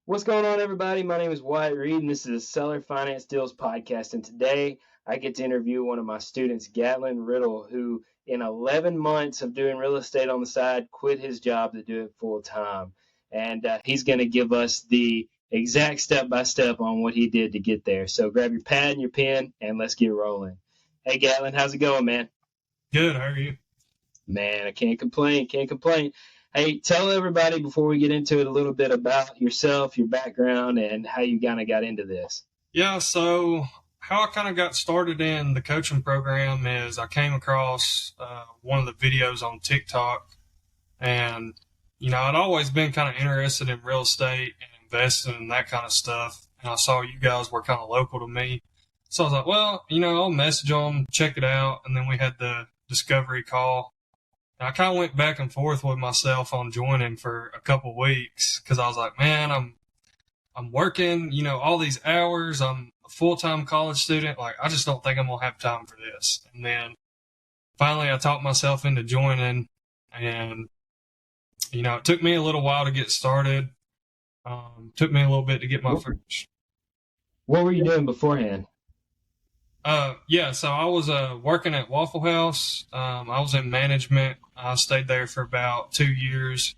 What's going on, everybody? My name is Wyatt Reed, and this is the Seller Finance Deals podcast. And today I get to interview one of my students, Gattlon Riddle, who in 11 months of doing real estate on the side, quit his job to do it full time. And he's going to give us the exact step-by-step on what he did to get there. So grab your pad and your pen, and let's get rolling. Hey, Gattlon, how's it going, man? Good. How are you? Man, I can't complain. Hey, tell everybody before we get into it a little bit about yourself, your background, and how you kind of got into this. Yeah, so how I kind of got started in the coaching program is I came across one of the videos on TikTok, and, I'd always been kind of interested in real estate and investing and that kind of stuff, and I saw you guys were kind of local to me. So I was like, well, I'll message them, check it out, and then we had the discovery call. I kind of went back and forth with myself on joining for a couple weeks because I was like, man, I'm working, all these hours. I'm a full-time college student. Like, I just don't think I'm going to have time for this. And then finally I talked myself into joining, and, it took me a little while to get started. Took me a little bit to get my first. What were you doing beforehand? So I was working at Waffle House. I was in management. I stayed there for about 2 years.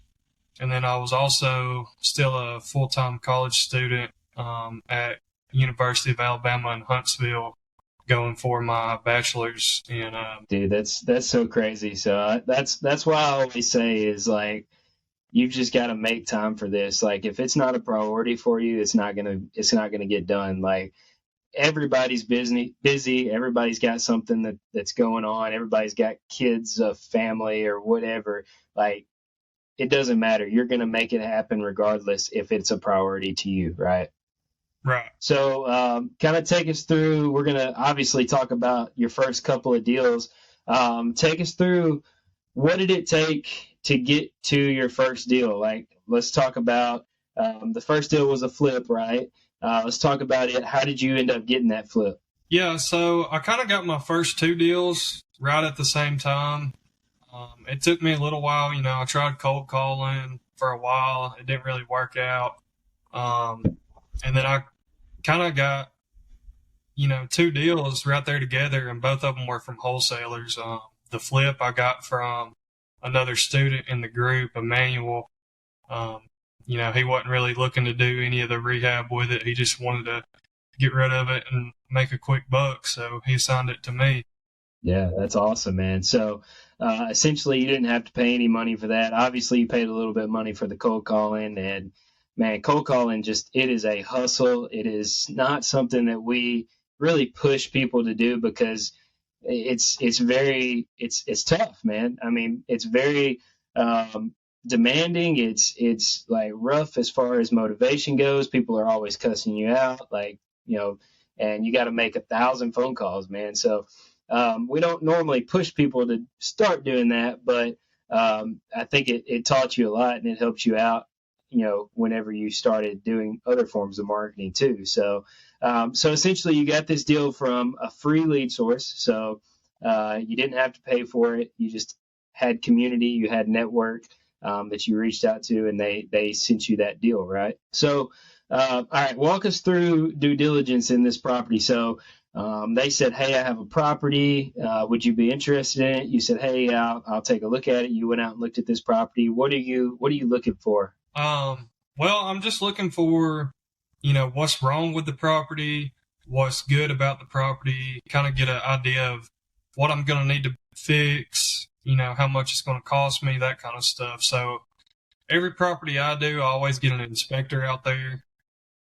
And then I was also still a full-time college student at University of Alabama in Huntsville, going for my bachelor's in Dude, that's so crazy. So that's why I always say is like, you've just got to make time for this. Like, if it's not a priority for you, it's not gonna get done. Like, everybody's busy. Everybody's got something that's going on. Everybody's got kids, a family, or whatever. Like, it doesn't matter. You're going to make it happen regardless if it's a priority to you, right? Right. So kind of take us through. We're going to obviously talk about your first couple of deals. Take us through, what did it take to get to your first deal? Like, let's talk about the first deal was a flip, right? Let's talk about it. How did you end up getting that flip? Yeah, so I kind of got my first two deals right at the same time. It took me a little while. I tried cold calling for a while. It didn't really work out. And then I kind of got, two deals right there together, and both of them were from wholesalers. The flip I got from another student in the group, Emmanuel. He wasn't really looking to do any of the rehab with it. He just wanted to get rid of it and make a quick buck. So he assigned it to me. Yeah, that's awesome, man. So essentially you didn't have to pay any money for that. Obviously you paid a little bit of money for the cold calling, and man, cold calling it is a hustle. It is not something that we really push people to do because it's tough, man. I mean, it's very, demanding. It's like rough as far as motivation goes. People are always cussing you out, and you got to make 1,000 phone calls, man. So we don't normally push people to start doing that, but I think it taught you a lot, and it helped you out, whenever you started doing other forms of marketing too. So essentially you got this deal from a free lead source. So you didn't have to pay for it. You just had community, you had network that you reached out to, and they sent you that deal, right? So, all right, walk us through due diligence in this property. So they said, hey, I have a property. Would you be interested in it? You said, hey, I'll take a look at it. You went out and looked at this property. What are you looking for? Well, I'm just looking for, what's wrong with the property, what's good about the property, kind of get an idea of what I'm going to need to fix, how much it's going to cost me, that kind of stuff. So every property I do, I always get an inspector out there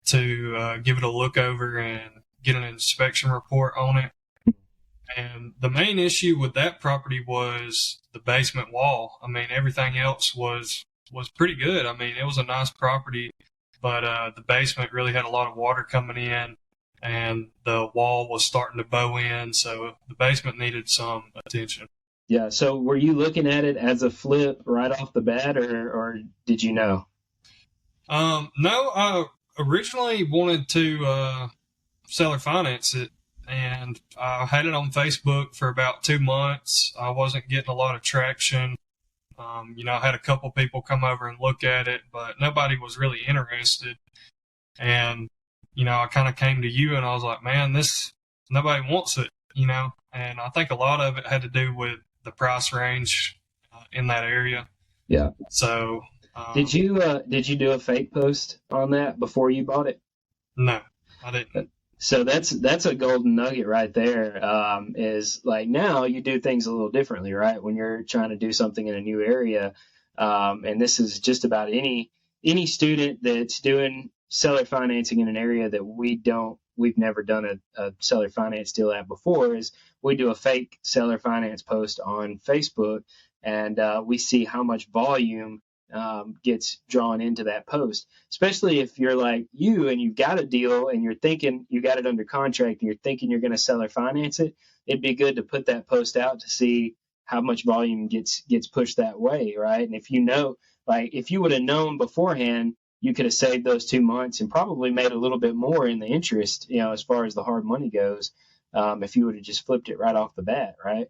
to give it a look over and get an inspection report on it. And the main issue with that property was the basement wall. I mean, everything else was pretty good. I mean, it was a nice property, but the basement really had a lot of water coming in, and the wall was starting to bow in, so the basement needed some attention. Yeah, so were you looking at it as a flip right off the bat, or did you know? No, I originally wanted to seller finance it, and I had it on Facebook for about 2 months. I wasn't getting a lot of traction. I had a couple people come over and look at it, but nobody was really interested. And, you know, I kind of came to you and I was like, man, nobody wants it, you know? And I think a lot of it had to do with the price range in that area. Yeah. So, Did you do a fake post on that before you bought it? no, I didn't. So that's a golden nugget right there. Is like now you do things a little differently, right? When you're trying to do something in a new area, and this is just about any student that's doing seller financing in an area that we've never done a seller finance deal at before. Is we do a fake seller finance post on Facebook, and we see how much volume gets drawn into that post, especially if you're like you and you've got a deal and you're thinking you got it under contract and you're thinking you're going to sell or finance it. It'd be good to put that post out to see how much volume gets pushed that way, right? And if you know, like if you would have known beforehand, you could have saved those 2 months and probably made a little bit more in the interest, you know, as far as the hard money goes, if you would have just flipped it right off the bat, right?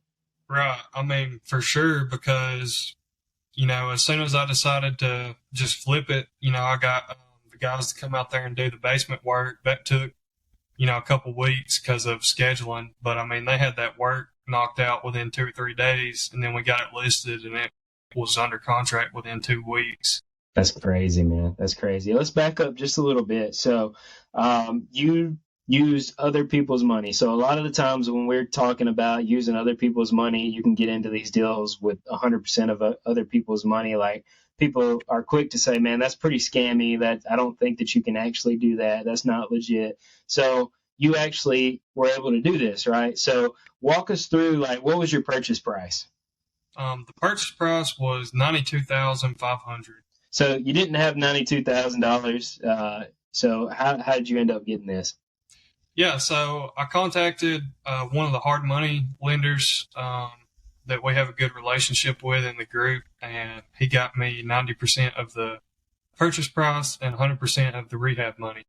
Right. I mean, for sure, because, you know, as soon as I decided to just flip it, you know, I got the guys to come out there and do the basement work. That took, you know, a couple weeks because of scheduling. But I mean, they had that work knocked out within 2 or 3 days, and then we got it listed, and it was under contract within 2 weeks. That's crazy, man. That's crazy. Let's back up just a little bit. So, you used other people's money. So a lot of the times when we're talking about using other people's money, you can get into these deals with 100% of other people's money. Like people are quick to say, man, that's pretty scammy. That I don't think that you can actually do that. That's not legit. So you actually were able to do this, right? So walk us through, like, what was your purchase price? The purchase price was $92,500. So you didn't have $92,000. So how did you end up getting this? Yeah, so I contacted one of the hard money lenders that we have a good relationship with in the group, and he got me 90% of the purchase price and 100% of the rehab money.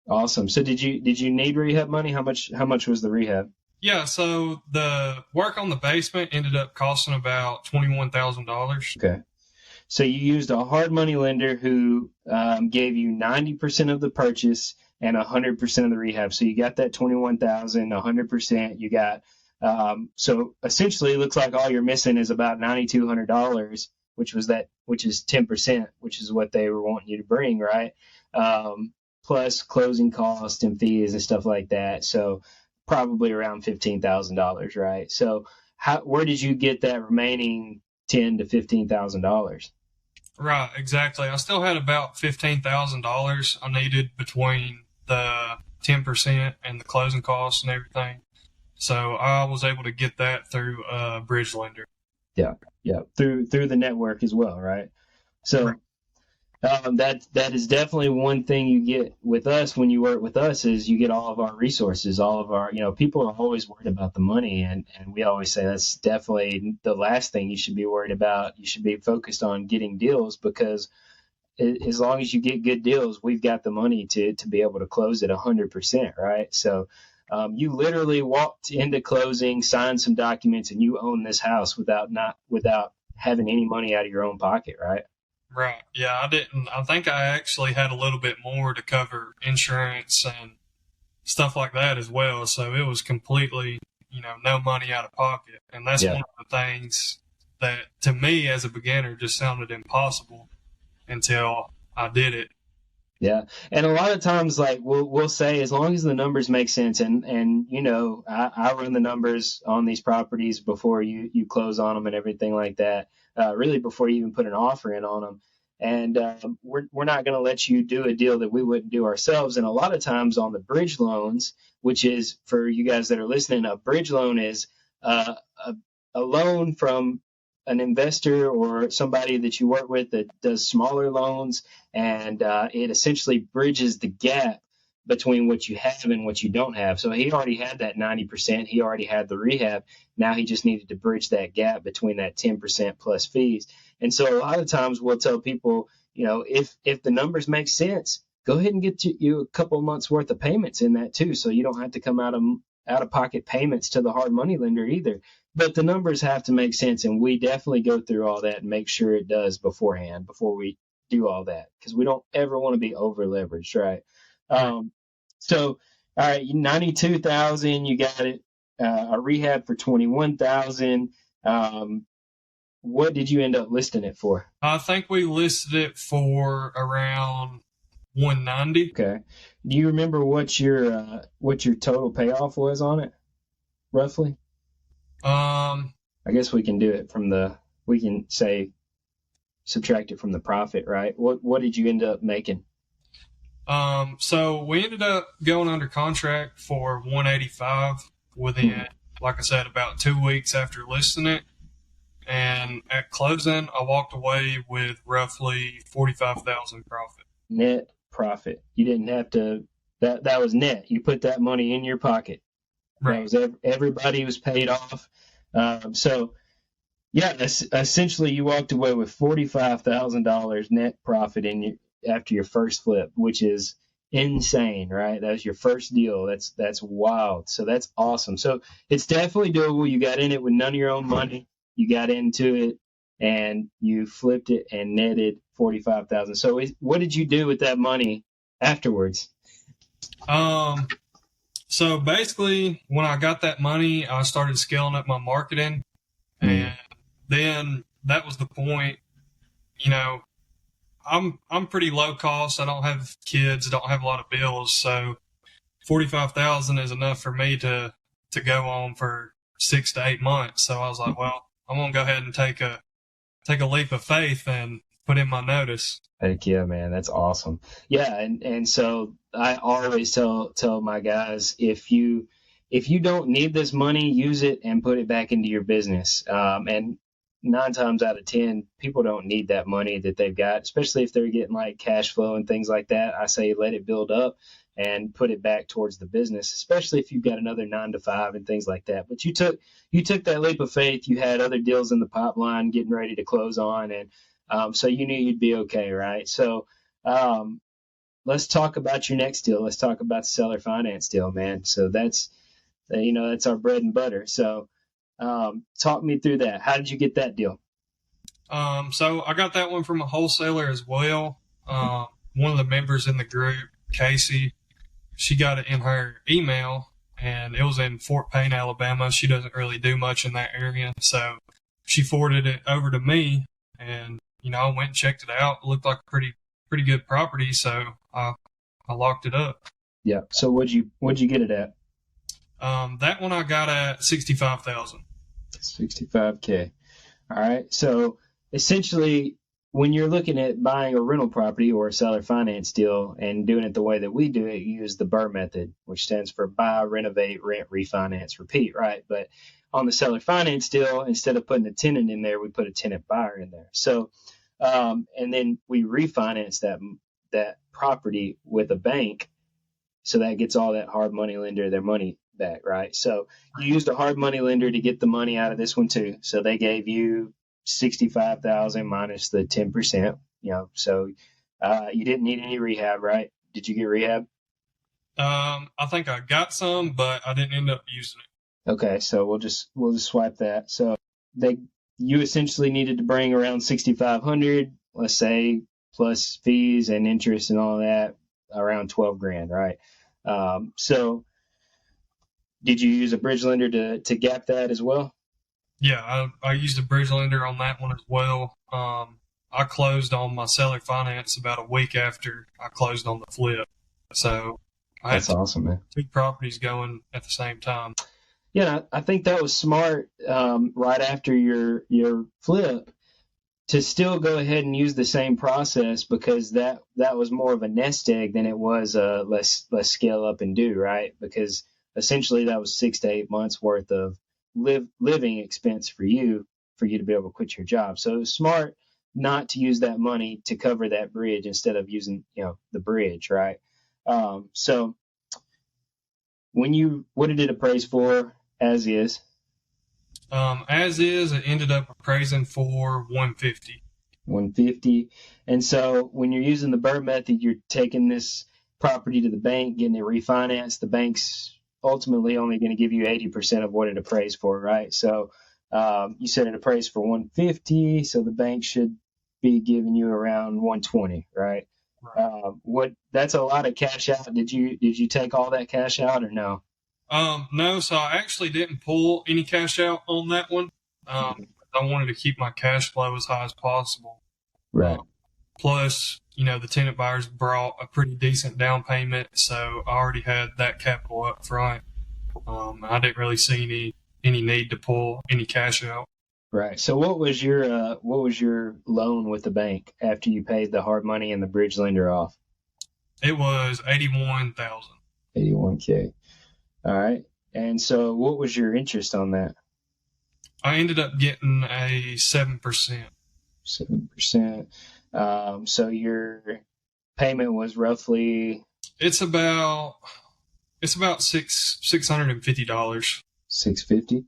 Awesome. So did you need rehab money? How much was the rehab? Yeah, so the work on the basement ended up costing about $21,000. Okay. So you used a hard money lender who gave you 90% of the purchase and 100% of the rehab. So you got that 21,000, 100%. You got so essentially, it looks like all you're missing is about $9,200, which is 10%, which is what they were wanting you to bring, right? Plus closing costs and fees and stuff like that. So probably around $15,000, right? So where did you get that remaining $10,000 to $15,000? Right, exactly. I still had about $15,000 I needed between the 10% and the closing costs and everything. So I was able to get that through a bridge lender. Yeah, yeah, through the network as well, right? So that is definitely one thing you get with us when you work with us is you get all of our resources, all of our, people are always worried about the money, and we always say that's definitely the last thing you should be worried about. You should be focused on getting deals because as long as you get good deals, we've got the money to be able to close it 100%, right? So you literally walked into closing, signed some documents, and you own this house without having any money out of your own pocket, right? Right. Yeah, I didn't. I think I actually had a little bit more to cover insurance and stuff like that as well. So it was completely, no money out of pocket. And that's Yeah. one of the things that to me as a beginner just sounded impossible until I did it. Yeah, and a lot of times, like we'll say, as long as the numbers make sense, and I run the numbers on these properties before you close on them and everything like that. Really, before you even put an offer in on them, and we're not going to let you do a deal that we wouldn't do ourselves. And a lot of times on the bridge loans, which is for you guys that are listening, a bridge loan is a loan from an investor or somebody that you work with that does smaller loans, and it essentially bridges the gap between what you have and what you don't have. So he already had that 90%. He already had the rehab. Now he just needed to bridge that gap between that 10% plus fees. And so a lot of times we'll tell people, if the numbers make sense, go ahead and get you a couple of months worth of payments in that too, so you don't have to come out of pocket payments to the hard money lender either. But the numbers have to make sense, and we definitely go through all that and make sure it does beforehand before we do all that, because we don't ever want to be over leveraged, right? So, all right, 92,000, you got it. A rehab for 21,000. What did you end up listing it for? I think we listed it for around 190. Okay. Do you remember what your total payoff was on it, roughly? I guess we can do it we can say subtract it from the profit, right? What did you end up making? So we ended up going under contract for 185 within, like I said, about 2 weeks after listing it. And at closing, I walked away with roughly 45,000 profit. Net profit. You didn't have to. That was net. You put that money in your pocket. Right. That was everybody was paid off. So yeah, essentially you walked away with $45,000 net profit after your first flip, which is insane, right? That was your first deal. That's wild. So that's awesome. So it's definitely doable. You got in it with none of your own money. You got into it and you flipped it and netted 45,000. So what did you do with that money afterwards? So basically, when I got that money, I started scaling up my marketing, and then that was the point. You know, I'm pretty low cost. I don't have kids. Don't have a lot of bills. So 45,000 is enough for me to go on for 6 to 8 months. So I was like, well, I'm gonna go ahead and take a leap of faith and put in my notice. Heck yeah, man, that's awesome. Yeah, and so I always tell my guys, if you don't need this money, use it and put it back into your business. And 9 times out of 10, people don't need that money that they've got, especially if they're getting like cash flow and things like that. I say let it build up and put it back towards the business, especially if you've got another 9 to 5 and things like that. But you took that leap of faith. You had other deals in the pipeline getting ready to close on, and so you knew you'd be okay, right? So let's talk about your next deal. Let's talk about the seller finance deal, man. So that's our bread and butter. So talk me through that. How did you get that deal? So I got that one from a wholesaler as well. One of the members in the group, Casey, she got it in her email, and it was in Fort Payne, Alabama. She doesn't really do much in that area, so she forwarded it over to me, and I went and checked it out. It looked like a pretty good property, so I locked it up. Yeah. So what'd you get it at? That one I got at 65,000. 65K. All right. So essentially, when you're looking at buying a rental property or a seller finance deal and doing it the way that we do it, you use the BRRRR method, which stands for buy, renovate, rent, refinance, repeat, right? But on the seller finance deal, instead of putting a tenant in there, we put a tenant buyer in there. So, and then we refinance that property with a bank. So that gets all that hard money lender their money back, right? So you used a hard money lender to get the money out of this one too. So they gave you 65,000 minus the 10%. So you didn't need any rehab, right? Did you get rehab? I think I got some, but I didn't end up using it. Okay, so we'll just swipe that. So you essentially needed to bring around 6,500, let's say, plus fees and interest and all that, around 12 grand, right? So did you use a bridge lender to gap that as well? Yeah, I used a bridge lender on that one as well. I closed on my seller finance about a week after I closed on the flip. So that's awesome, man. 2 properties going at the same time. Yeah, I think that was smart right after your flip to still go ahead and use the same process, because that was more of a nest egg than it was let's scale up and do, right? Because essentially that was 6 to 8 months worth of living expense for you to be able to quit your job. So it was smart not to use that money to cover that bridge instead of using the bridge, right? So what did it appraise for as is? As is, it ended up appraising for 150. 150. And so when you're using the BRRRR method, you're taking this property to the bank, getting it refinanced. The bank's ultimately only going to give you 80% of what it appraised for, right? So you said it appraised for 150, so the bank should be giving you around 120, right? Right. What that's a lot of cash out. Did you take all that cash out or no? No, so I actually didn't pull any cash out on that one. I wanted to keep my cash flow as high as possible. Right. Plus, the tenant buyers brought a pretty decent down payment, so I already had that capital up front. I didn't really see any need to pull any cash out. Right. So what was your loan with the bank after you paid the hard money and the bridge lender off? It was 81,000. 81K. All right. And so what was your interest on that? I ended up getting a 7%. 7%. So your payment was roughly It's about $650. 650.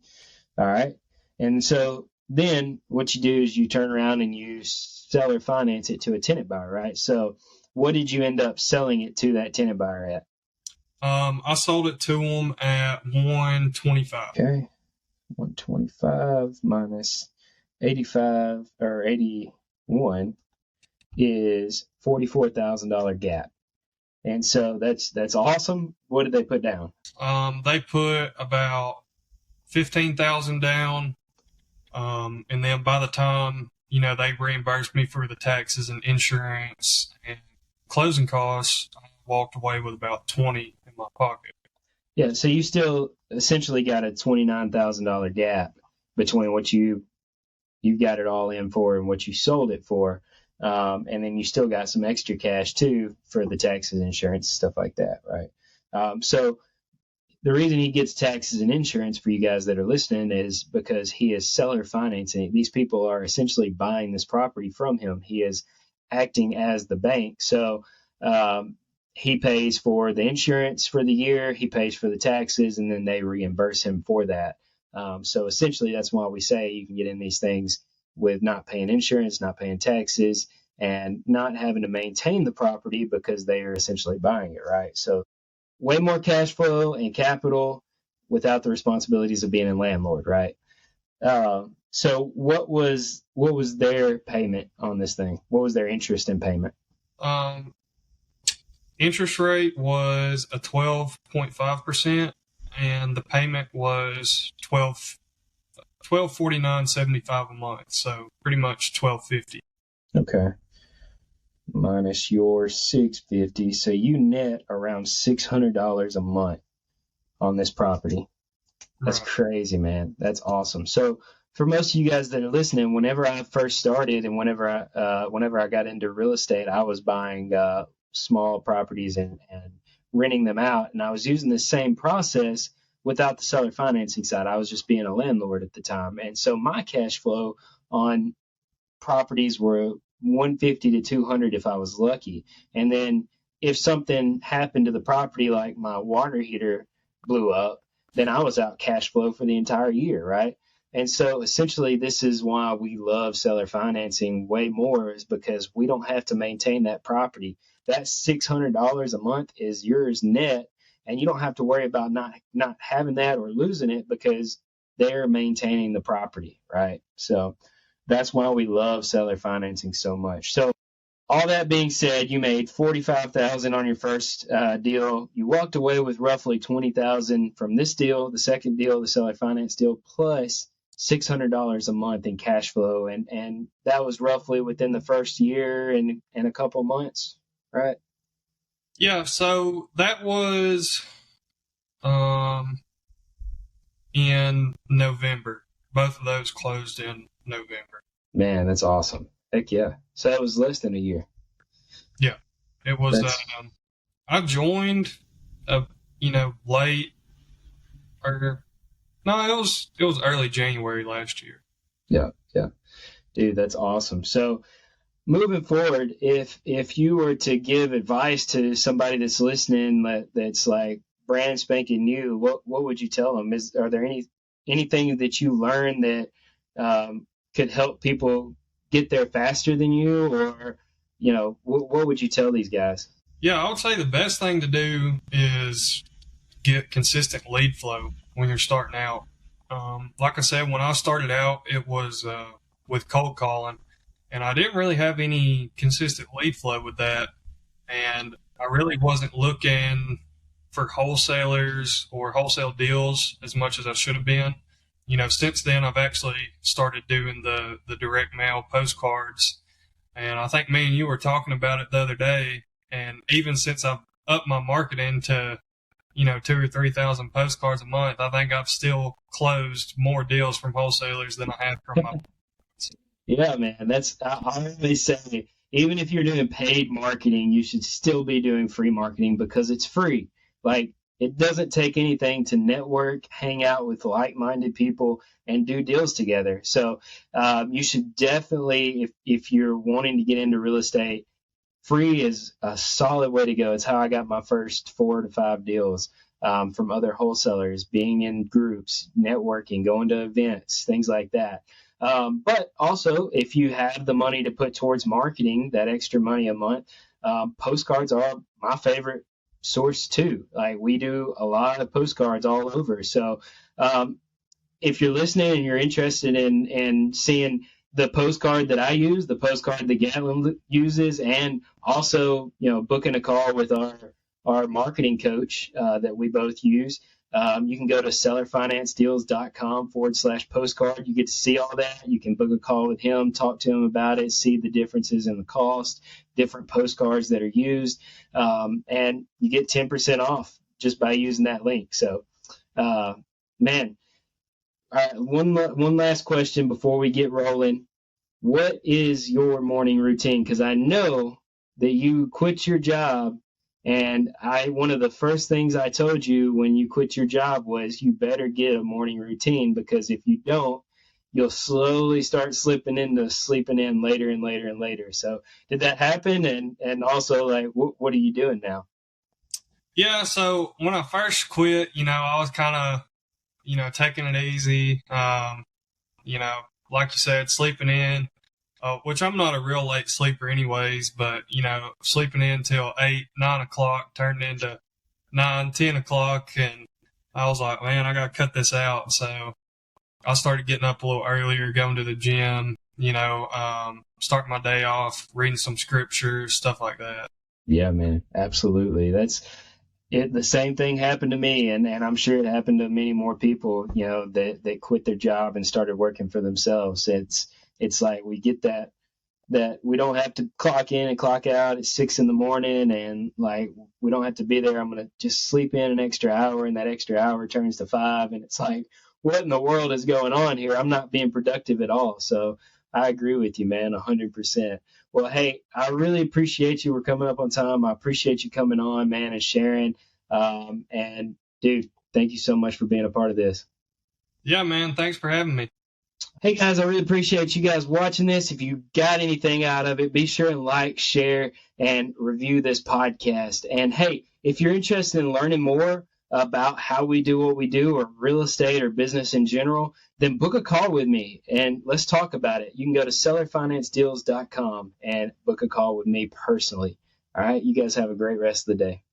All right. And so then what you do is you turn around and you sell or finance it to a tenant buyer, right? So what did you end up selling it to that tenant buyer at? I sold it to them at 125. Okay. 125 minus 85 or 81 is $44,000 gap. And so that's awesome. What did they put down? They put about 15,000 down, and then by the time they reimbursed me for the taxes and insurance and closing costs, I walked away with about 20 in my pocket. Yeah, so you still essentially got a $29,000 gap between what you got it all in for and what you sold it for. And then you still got some extra cash too for the taxes, insurance, stuff like that, right? So the reason he gets taxes and insurance for you guys that are listening is because he is seller financing. These people are essentially buying this property from him. He is acting as the bank. So he pays for the insurance for the year, he pays for the taxes, and then they reimburse him for that. So essentially, that's why we say you can get in these things with not paying insurance, not paying taxes, and not having to maintain the property because they are essentially buying it, right? So way more cash flow and capital without the responsibilities of being a landlord, right? So what was their payment on this thing? What was their interest in payment? Um, Interest rate was a 12.5%, and the payment was 1249.75 a month. So pretty much 1250. Okay. Minus your 650, so you net around $600 a month on this property. That's Right. crazy, man. That's awesome. So for most of you guys that are listening, whenever I first started and whenever I got into real estate, I was buying small properties and renting them out, and I was using the same process without the seller financing side. I was just being a landlord at the time, and so my cash flow on properties were 150 to 200 if I was lucky. And then if something happened to the property, like my water heater blew up, then I was out cash flow for the entire year, right? And so essentially, this is why we love seller financing way more, is because we don't have to maintain that property. That $600 a month is yours net, and you don't have to worry about not having that or losing it because they're maintaining the property, right? So that's why we love seller financing so much. So all that being said, you made 45,000 on your first deal. You walked away with roughly 20,000 from this deal, the second deal, the seller finance deal, plus $600 a month in cash flow, and that was roughly within the first year and a couple months, right? Yeah, so that was in November. Both of those closed in November. Man, that's awesome. Heck yeah. So that was less than a year. Yeah, it was. That's I joined, late or no, it was early January last year. yeah, yeah. Dude, that's awesome. So moving forward, if you were to give advice to somebody that's listening that's like brand spanking new, what would you tell them? Are there anything that you learned that could help people get there faster than you, or what would you tell these guys? Yeah, I would say the best thing to do is get consistent lead flow when you're starting out. Like I said, when I started out, it was with cold calling, and I didn't really have any consistent lead flow with that. and I really wasn't looking for wholesalers or wholesale deals as much as I should have been. Since then I've actually started doing the direct mail postcards, and I think me and you were talking about it the other day. And even since I've upped my marketing to 2,000 or 3,000 postcards a month, I think I've still closed more deals from wholesalers than I have from my. Yeah, man. I always say, even if you're doing paid marketing, you should still be doing free marketing because it's free. Like, it doesn't take anything to network, hang out with like-minded people, and do deals together. So you should definitely, if you're wanting to get into real estate, free is a solid way to go. It's how I got my first 4 to 5 deals from other wholesalers, being in groups, networking, going to events, things like that. But also, if you have the money to put towards marketing, that extra money a month, postcards are my favorite source too. Like, we do a lot of postcards all over. So if you're listening and you're interested in seeing the postcard that I use, the postcard that Gattlon uses, and also, booking a call with our marketing coach that we both use, you can go to sellerfinancedeals.com/postcard. You get to see all that. You can book a call with him, talk to him about it, see the differences in the cost, different postcards that are used, and you get 10% off just by using that link. So, man. All right, one last question before we get rolling. What is your morning routine? Because I know that you quit your job, and one of the first things I told you when you quit your job was you better get a morning routine, because if you don't, you'll slowly start slipping into sleeping in later and later and later. So did that happen? And also, like, what are you doing now? Yeah, so when I first quit, I was kind of taking it easy. Like you said, sleeping in, which I'm not a real late sleeper anyways, but, sleeping in till 8, 9 o'clock turned into 9, 10 o'clock. And I was like, man, I got to cut this out. So I started getting up a little earlier, going to the gym, starting my day off, reading some scriptures, stuff like that. Yeah, man, absolutely. That's it. The same thing happened to me, and I'm sure it happened to many more people, that quit their job and started working for themselves. It's like we get that we don't have to clock in and clock out at 6 in the morning, and like we don't have to be there. I'm gonna just sleep in an extra hour, and that extra hour turns to 5, and it's like, what in the world is going on here? I'm not being productive at all. So I agree with you, man, 100%. Well, hey, I really appreciate you. We're coming up on time. I appreciate you coming on, man, and sharing. And dude, thank you so much for being a part of this. Yeah, man. Thanks for having me. Hey guys, I really appreciate you guys watching this. If you got anything out of it, be sure and like, share, and review this podcast. And hey, if you're interested in learning more about how we do what we do, or real estate or business in general, then book a call with me and let's talk about it. You can go to sellerfinancedeals.com and book a call with me personally. All right, you guys have a great rest of the day.